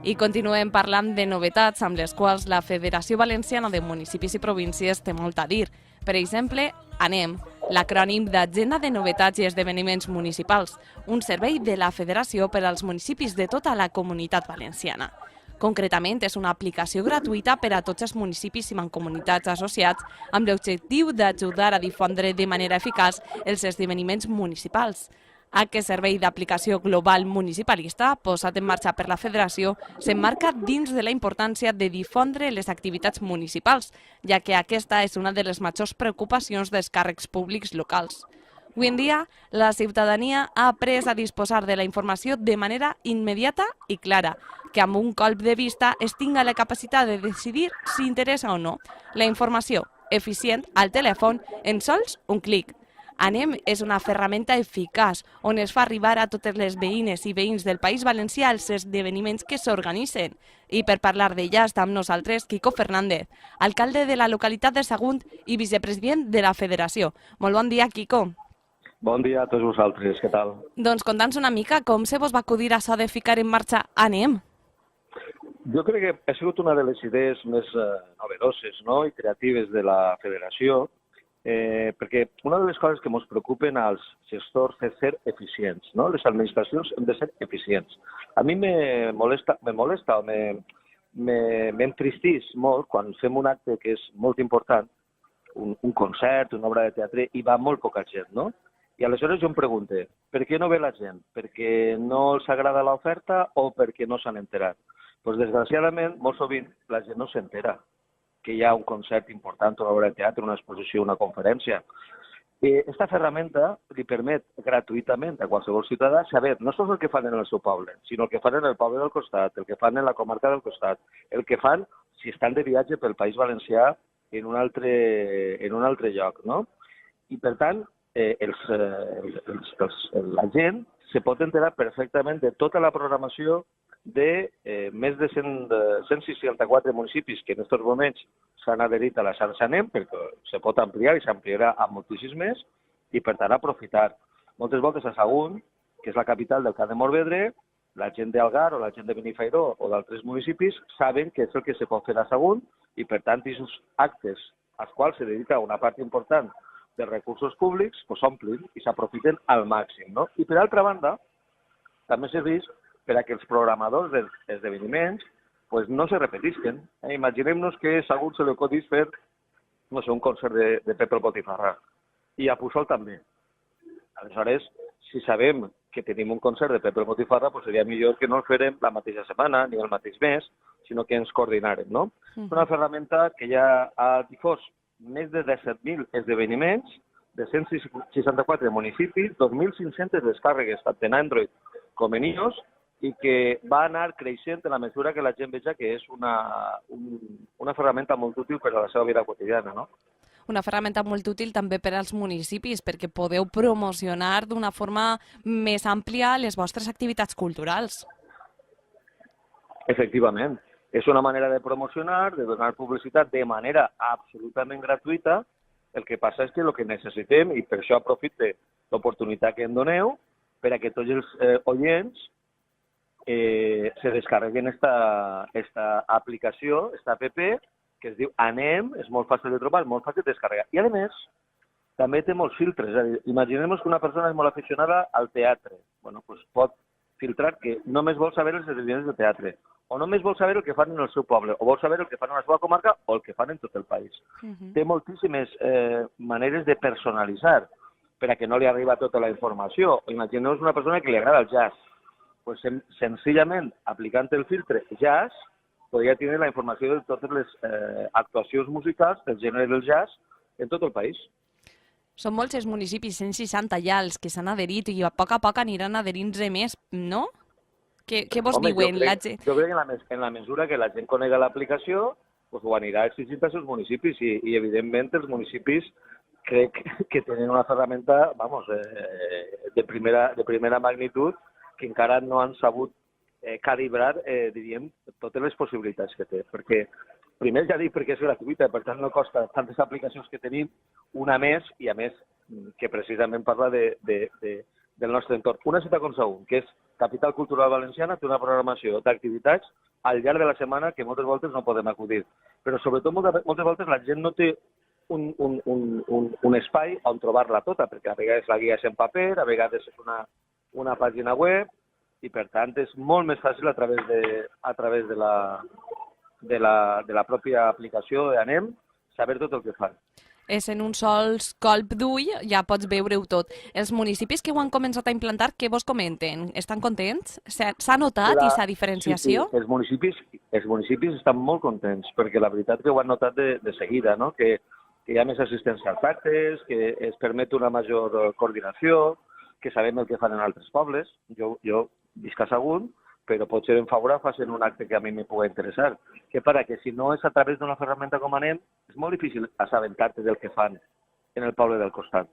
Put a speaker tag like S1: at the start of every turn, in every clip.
S1: I continuem parlant de novetats amb les quals la Federació Valenciana de Municipis i Províncies té molt a dir. Per exemple, ANEM, l'acrònim d'Agenda de Novetats i Esdeveniments Municipals, un servei de la Federació per als municipis de tota la Comunitat Valenciana. Concretament, és una aplicació gratuïta per a tots els municipis i mancomunitats associats amb l'objectiu d'ajudar a difondre de manera eficaç els esdeveniments municipals. Aquest servei d'aplicació global municipalista, posat en marxa per la Federació, s'emmarca dins de la importància de difondre les activitats municipals, ja que aquesta és una de les majors preocupacions dels càrrecs públics locals. Avui en dia, la ciutadania ha après a disposar de la informació de manera immediata i clara, que amb un colp de vista es tinga la capacitat de decidir si interessa o no. La informació eficient al telèfon en sols un clic. ANEM és una ferramenta eficaç on es fa arribar a totes les veïnes i veïns del País Valencià els esdeveniments que s'organitzen. I per parlar d'ella està amb nosaltres Quico Fernández, alcalde de la localitat de Sagunt i vicepresident de la Federació. Molt bon dia, Quico.
S2: Bon dia a tots vosaltres, què tal?
S1: Doncs conta'ns una mica com se vos va acudir això de ficar en marxa ANEM.
S2: Jo crec que ha sigut una de les idees més novedoses, i creatives de la Federació, perquè una de les coses que ens preocupen als gestors és ser eficients. Les administracions hem de ser eficients. A mi me molesta o m'entristís molt quan fem un acte que és molt important, un concert, una obra de teatre, i va molt poca gent, no? I aleshores jo em pregunto, per què no ve la gent? Perquè no els agrada l'oferta o perquè no s'han enterat? Doncs desgraciadament, molt sovint, la gent no s'entera que hi ha un concert important, una obra de teatre, una exposició, una conferència. Aquesta ferramenta li permet gratuïtament a qualsevol ciutadà saber no sols el que fan en el seu poble, sinó el que fan en el poble del costat, el que fan en la comarca del costat, el que fan si estan de viatge pel País Valencià en un altre lloc, no? I, per tant, la gent se pot enterar perfectament de tota la programació de més de 164 municipis que en aquests moments s'han adherit a la xarxa ANEM, perquè se pot ampliar i s'ampliarà a moltíssims més, i per tant aprofitar. Moltes voltes a Sagunt, que és la capital del Camp de Morvedre, la gent d'Algar o la gent de Benifairó o d'altres municipis saben que és el que se pot fer a Sagunt i per tant aquests actes als quals se dedica una part important de recursos públics s'omplin i s'aprofiten al màxim. I per altra banda, també serveix per a que els programadors dels esdeveniments no se repetisquen. Imaginem-nos que a Sagunt se li acudís fer un concert de Pepe el Botifarra i a Puçol també. Aleshores, si sabem que tenim un concert de Pepe el Botifarra, seria millor que no el farem la mateixa setmana ni el mateix mes, sinó que ens coordinarem. És una ferramenta que ja ha difós més de 17.000 esdeveniments de 164 municipis, 2.500 descàrregues tant en Android com en iOS, i que va anar creixent en la mesura que la gent veja que és una ferramenta molt útil per a la seva vida quotidiana.
S1: Una ferramenta molt útil també per als municipis, perquè podeu promocionar d'una forma més àmplia les vostres activitats culturals.
S2: Efectivament. És una manera de promocionar, de donar publicitat de manera absolutament gratuïta. El que passa és que el que necessitem, i per això aprofite l'oportunitat que em doneu, per a que tots els oients se descarreguen esta aplicació, esta app, que es diu ANEM, és molt fàcil de trobar, molt fàcil de descarregar. I a més, també té molts filtres. Imaginem que una persona és molt aficionada al teatre. Pot filtrar que només vol saber els esdeveniments de teatre, o només vol saber el que fan en el seu poble, o vol saber el que fan en la seva comarca o el que fan en tot el país. Té moltíssimes maneres de personalitzar per a que no li arriba tota la informació. Imagineu una persona que li agrada el jazz. Senzillament, aplicant el filtre jazz, podria tenir la informació de totes les actuacions musicals del gènere del jazz en tot el país.
S1: Són molts els municipis, 160 ja, els que s'han adherit i a poc aniran adherint-se més, no? Què vos diuen?
S2: Jo crec que en la mesura que la gent conega l'aplicació, ho anirà exigint als seus municipis i evidentment, els municipis crec que tenen una ferramenta de primera magnitud que encara no han sabut calibrar, diríem, totes les possibilitats que té. Perquè, primer ja dic perquè és gratuïta, per tant no costa tantes aplicacions que tenim, una més, i a més que precisament parla del nostre entorn. Una ciutat com Sagunt, que és capital cultural valenciana, té una programació d'activitats al llarg de la setmana que moltes voltes no podem acudir. Però sobretot moltes voltes la gent no té un espai on trobar-la tota, perquè a vegades la guia és en paper, a vegades és una pàgina web, i per tant és molt més fàcil a través de la pròpia aplicació d'Anem saber tot el que fan.
S1: És en un sol colp d'ull, ja pots veure-ho tot. Els municipis que ho han començat a implantar, què vos comenten? Estan contents? S'ha notat aquesta diferenciació?
S2: Sí. Els municipis estan molt contents, perquè la veritat que ho han notat de seguida, no? Que hi ha més assistència als actes, que es permet una major coordinació, que sabem el que fan en altres pobles. Jo visc a Sagunt, però potser en Faura facin un acte que a mi me pugui interessar. Que que si no és a través d'una ferramenta com Anem, és molt difícil assabentar-te del que fan en el poble del costat.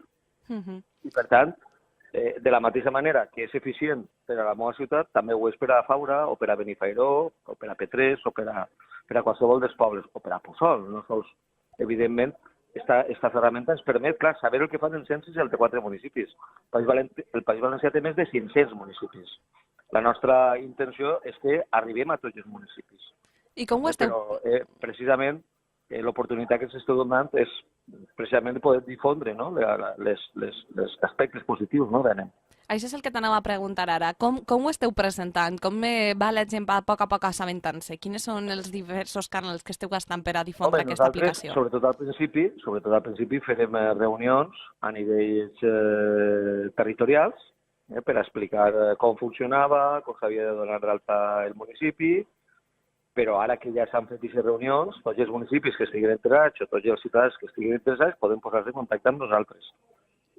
S2: I per tant, de la mateixa manera que és eficient per a la meva ciutat, també ho és per a Faura, o per a Benifairó, o per a Petrés, o per a qualsevol dels pobles, o per a Puçol. No sols, evidentment, esta ferramenta ens permet, clar, saber el que fan en 164 municipis. El País Valencià té més de 500 municipis. La nostra intenció és que arribem a tots els municipis.
S1: I com ho esteu?
S2: Però, precisament, l'oportunitat que s'està donant és precisament poder difondre, no? els aspectes positius, no, d'Anem.
S1: Això és el que t'anava a preguntar ara. Com ho esteu presentant? Com va la gent a poc assabentant-se? Quins són els diversos canals que esteu gastant per a difondre aquesta aplicació?
S2: Sobretot al principi farem reunions a nivells territorials, per explicar com funcionava, com s'havia de donar d'alta el municipi, però ara que ja s'han fet aquestes reunions, tots els municipis que estiguin interessats o tots els ciutadans que estiguin interessats poden posar-se en contacte amb nosaltres.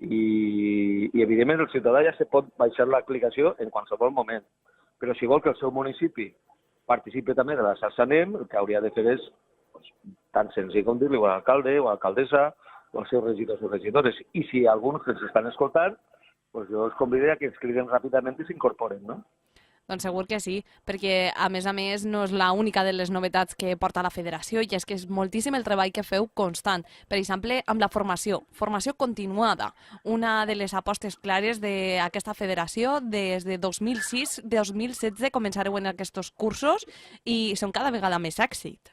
S2: I evidentment, el ciutadà ja se pot baixar l'aplicació en qualsevol moment. Però si vol que el seu municipi participi també de la xarxa Anem, el que hauria de fer és tan senzill com dir-li a l'alcalde o a l'alcaldessa o als seus regidors o regidores. I si alguns que ens estan escoltant, doncs jo els convidaré que ens criden ràpidament i s'incorporen, no?
S1: Doncs segur que sí, perquè a més no és l'única de les novetats que porta la federació i és que és moltíssim el treball que feu constant. Per exemple, amb la formació continuada. Una de les apostes clares d'aquesta federació, des de 2006-2016 començareu en aquests cursos i són cada vegada més èxit.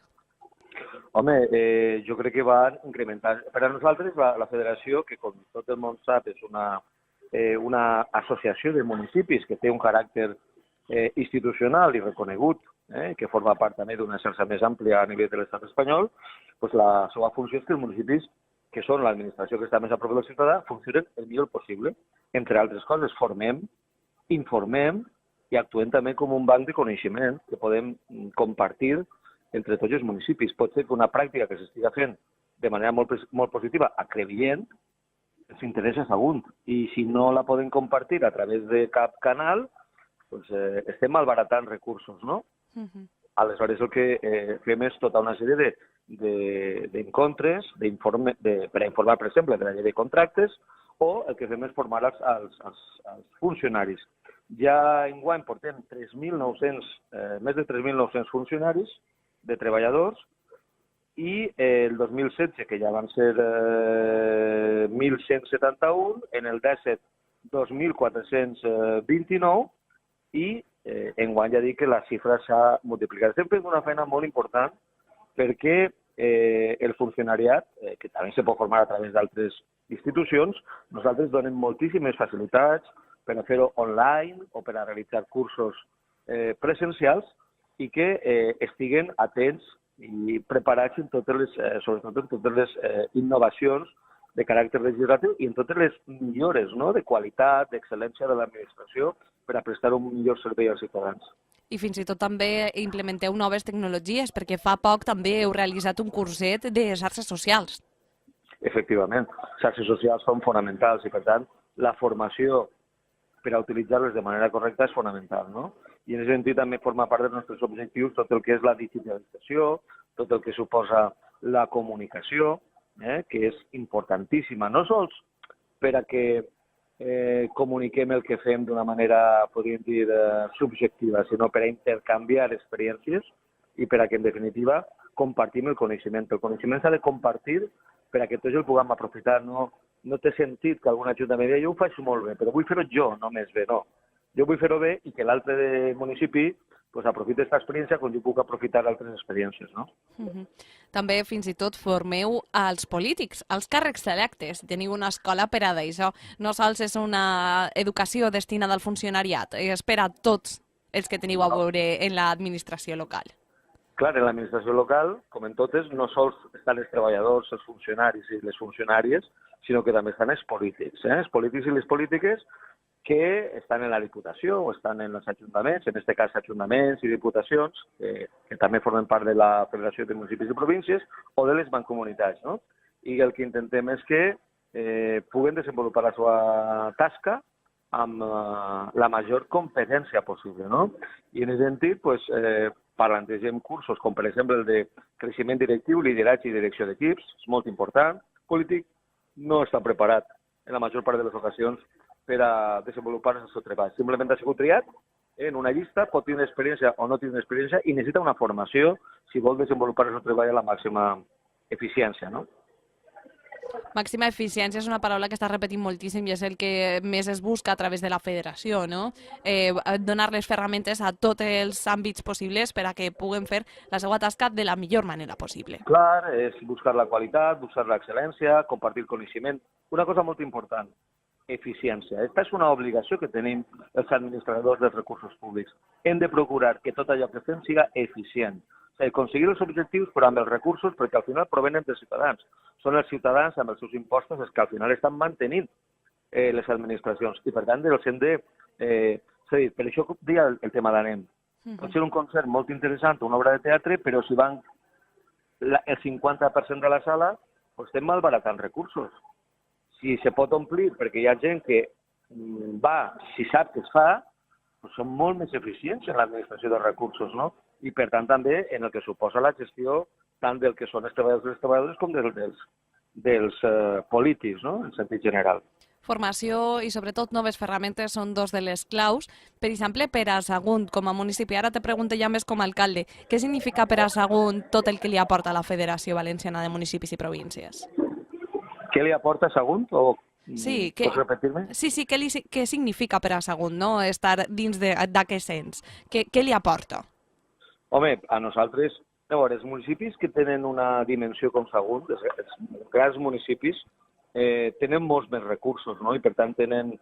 S2: Home, jo crec que van incrementar. Per a nosaltres, la federació, que com tot el món sap, és una associació de municipis que té un caràcter institucional i reconegut, que forma part també d'una xarxa més àmplia a nivell de l'estat espanyol, doncs la seva funció és que els municipis, que són l'administració que està més a prop del ciutadà, funcionen el millor possible. Entre altres coses, formem, informem i actuem també com un banc de coneixement que podem compartir entre tots els municipis. Pot ser que una pràctica que s'estiga fent de manera molt positiva a Crevillent els interessa a Sagunt, i si no la poden compartir a través de cap canal, doncs estem malbaratant recursos, no? Aleshores el que fem és tota una sèrie d'encontres per a informar, per exemple, de la llei de contractes, o el que fem és formar als funcionaris. Ja enguany portem més de 3.900 funcionaris de treballadors, i el 2016, que ja van ser 1.171, en el 17, 2.429, i enguany ja dic que la xifra s'ha multiplicat. Estem fent una feina molt important perquè el funcionariat, que també se pot formar a través d'altres institucions, nosaltres donem moltíssimes facilitats per a fer-ho online o per a realitzar cursos presencials i que estiguen atents i preparats sobretot en totes les innovacions de caràcter legislatiu i en totes les millores, no?, de qualitat, d'excel·lència de l'administració per a prestar un millor servei als ciutadans.
S1: I fins i tot també implementeu noves tecnologies, perquè fa poc també heu realitzat un curset de xarxes socials.
S2: Efectivament, xarxes socials són fonamentals i, per tant, la formació per a utilitzar-les de manera correcta és fonamental, no? I en aquest sentit també forma part dels nostres objectius tot el que és la digitalització, tot el que suposa la comunicació, que és importantíssima, no sols per a que comuniquem el que fem d'una manera, podríem dir, subjectiva, sinó per a intercanviar experiències i per a que, en definitiva, compartim el coneixement. El coneixement s'ha de compartir per a que tots el puguem aprofitar. No té sentit que algun ajuntament digui jo ho faig molt bé, però vull fer-ho jo només bé, no. Jo vull fer-ho bé i que l'altre municipi doncs aprofita aquesta experiència com jo puc aprofitar altres experiències, no?
S1: També, fins i tot, formeu als polítics, als càrrecs electes. Teniu una escola per a d'això. No sols és una educació destinada al funcionariat, és per a tots els que teniu a veure en l'administració local.
S2: Clar, en l'administració local, com en totes, no sols estan els treballadors, els funcionaris i les funcionàries, sinó que també estan els polítics. Els polítics i les polítiques que estan en la Diputació o estan en els ajuntaments, en aquest cas ajuntaments i diputacions, que també formen part de la Federació de Municipis i Províncies, o de les mancomunitats, no? I el que intentem és que puguen desenvolupar la seva tasca amb la major competència possible, no? I en aquest sentit, doncs, plantegem cursos com, per exemple, el de creixement directiu, lideratge i direcció d'equips, és molt important. El polític no està preparat, en la major part de les ocasions, per a desenvolupar el seu treball. Simplement ha sigut triat en una llista, pot tenir experiència o no tenir experiència i necessita una formació si vol desenvolupar el seu treball a la màxima eficiència, no?
S1: Màxima eficiència és una paraula que està repetint moltíssim i és el que més es busca a través de la federació, no? Donar les ferramentes a tots els àmbits possibles per a que puguen fer la seva tasca de la millor manera possible.
S2: Clar, és buscar la qualitat, buscar l'excel·lència, compartir coneixement. Una cosa molt important, eficiència. Aquesta és una obligació que tenim els administradors dels recursos públics. Hem de procurar que tot allò que fem siga eficient. És a dir, aconseguir els objectius però amb els recursos perquè al final provenen dels ciutadans. Són els ciutadans amb els seus impostos els que al final estan mantenint les administracions i per tant els hem de... és a dir, per això deia el tema d'Anem. Pot ser un concert molt interessant, una obra de teatre, però si van el 50% de la sala, doncs estem malbaratant recursos. Si se pot omplir perquè hi ha gent que va, si sap que es fa, doncs són molt més eficients en l'administració de recursos, no? I, per tant, també en el que suposa la gestió tant del que són els treballadors i les treballadores com dels polítics, no?, en sentit general.
S1: Formació i, sobretot, noves ferramentes són dos de les claus. Per exemple, per a Sagunt, com a municipi, ara te pregunto ja més com a alcalde, què significa per a Sagunt tot el que li aporta la Federació Valenciana de Municipis i Províncies?
S2: Què li aporta Sagunt?
S1: Sí,
S2: pots repetir-me?
S1: Sí, què significa per a Sagunt, no?, estar dins d'aquest cens? Què li aporta?
S2: Home, a nosaltres, llavors, els municipis que tenen una dimensió com Sagunt, els grans municipis, tenen molts més recursos, no? I per tant tenen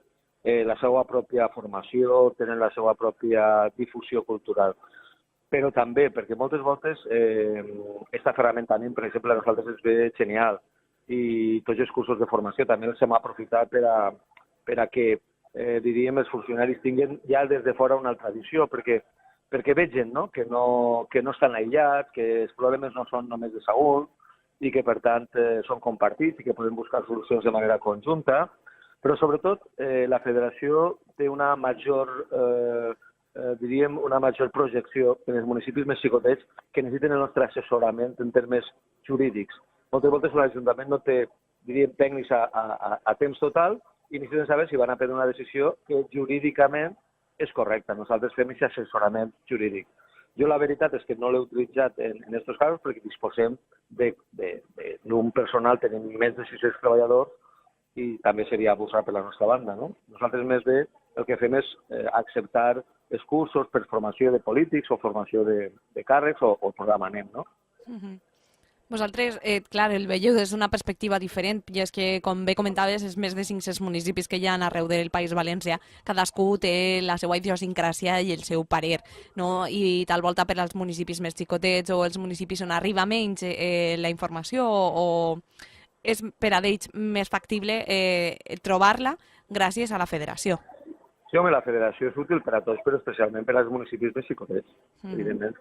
S2: la seva pròpia formació, tenen la seva pròpia difusió cultural. Però també, perquè moltes voltes aquesta ferramenta, per exemple, a nosaltres ens ve genial i tots els cursos de formació també els hem aprofitat per a que, diríem, els funcionaris tinguin ja des de fora una altra visió, perquè vegen, no?, que no estan aïllats, que els problemes no són només de Sagunt i que, per tant, són compartits i que podem buscar solucions de manera conjunta. Però, sobretot, la federació té una major, diríem, una major projecció en els municipis més xicotets que necessiten el nostre assessorament en termes jurídics. Moltes voltes l'Ajuntament no té, diríem, tècnics a temps total i necessiten saber si van a prendre una decisió que jurídicament és correcta. Nosaltres fem aquest assessorament jurídic. Jo la veritat és que no l'he utilitzat en aquests casos perquè disposem d'un personal, tenim més de 600 treballadors i també seria abusar per la nostra banda, no? Nosaltres més bé el que fem és acceptar els cursos per formació de polítics o formació de càrrecs o el programa Anem, no?
S1: Vosaltres, clar, el veieu des d'una perspectiva diferent, i és que, com bé comentaves, és més de 500 municipis que hi ha arreu del País Valencià. Cadascú té la seva idiosincràsia i el seu parer, no? I tal volta per als municipis més xicotets o els municipis on arriba menys la informació o és per a ells més factible trobar-la gràcies a la federació.
S2: Sí, home, la federació és útil per a tots, però especialment per als municipis més xicotets, evidentment.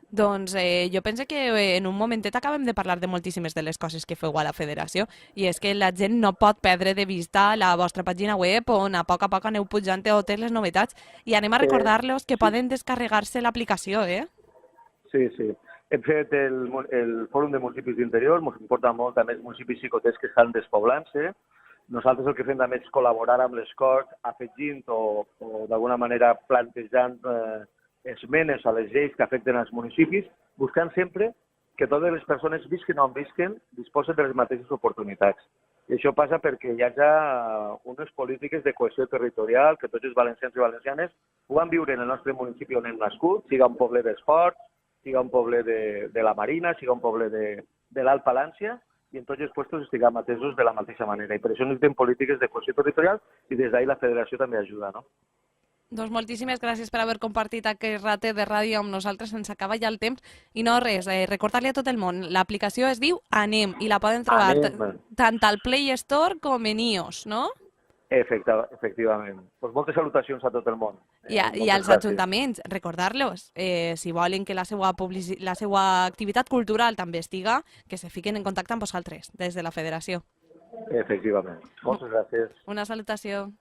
S1: Doncs jo penso que en un momentet acabem de parlar de moltíssimes de les coses que feu a la federació i és que la gent no pot perdre de vista la vostra pàgina web on a poc aneu pujant totes les novetats i anem a recordar-los que poden descarregar-se l'aplicació,
S2: Sí. Hem fet el Fòrum de Municipis d'Interior, ens importa molt també els municipis xicotets que estan despoblant-se. Nosaltres el que fem també és col·laborar amb les Corts afegint o d'alguna manera plantejant esmenes a les lleis que afecten els municipis, buscant sempre que totes les persones, visquen o no visquen, disposen de les mateixes oportunitats. I això passa perquè hi ha unes polítiques de cohesió territorial que tots els valencians i valencianes puguem viure en el nostre municipi on hem nascut, siga un poble d'esports, siga un poble de la Marina, siga un poble de l'Alt Palància, i en tots els llocs estiguem atesos de la mateixa manera. I per això necessitem polítiques de cohesió territorial i des d'ahir la federació també ajuda, no?
S1: Doncs moltíssimes gràcies per haver compartit aquest ratet de ràdio amb nosaltres, ens acaba ja el temps. I no res, recordar-li a tot el món, l'aplicació es diu Anem i la poden trobar tant al Play Store com en iOS, no?
S2: Efectivament. Pues moltes salutacions a tot el món.
S1: I als ajuntaments, recordar-los, si volen que la seva activitat cultural també estiga, que se fiquen en contacte amb vosaltres, des de la federació.
S2: Efectivament. Moltes gràcies.
S1: Una salutació.